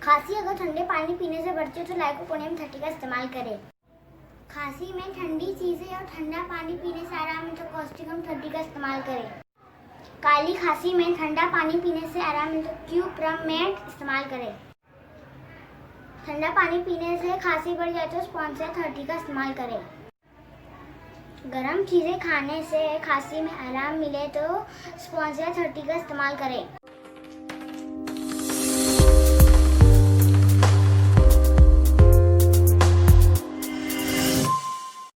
खांसी अगर ठंडे पानी पीने से बढ़ती है तो लाइकोपोडियम 30 का इस्तेमाल करें। खांसी में ठंडी चीज़ें और ठंडा पानी पीने से आराम मिले तो कॉस्टिकम 30 का इस्तेमाल करें। काली खांसी में ठंडा पानी पीने से आराम मिले तो क्यूप्रमेट इस्तेमाल करें। ठंडा पानी पीने से खांसी बढ़ जाए तो स्पॉन्सर 30 का इस्तेमाल करें। गर्म चीज़ें खाने से खांसी में आराम मिले तो स्पॉन्सर 30 का इस्तेमाल करें।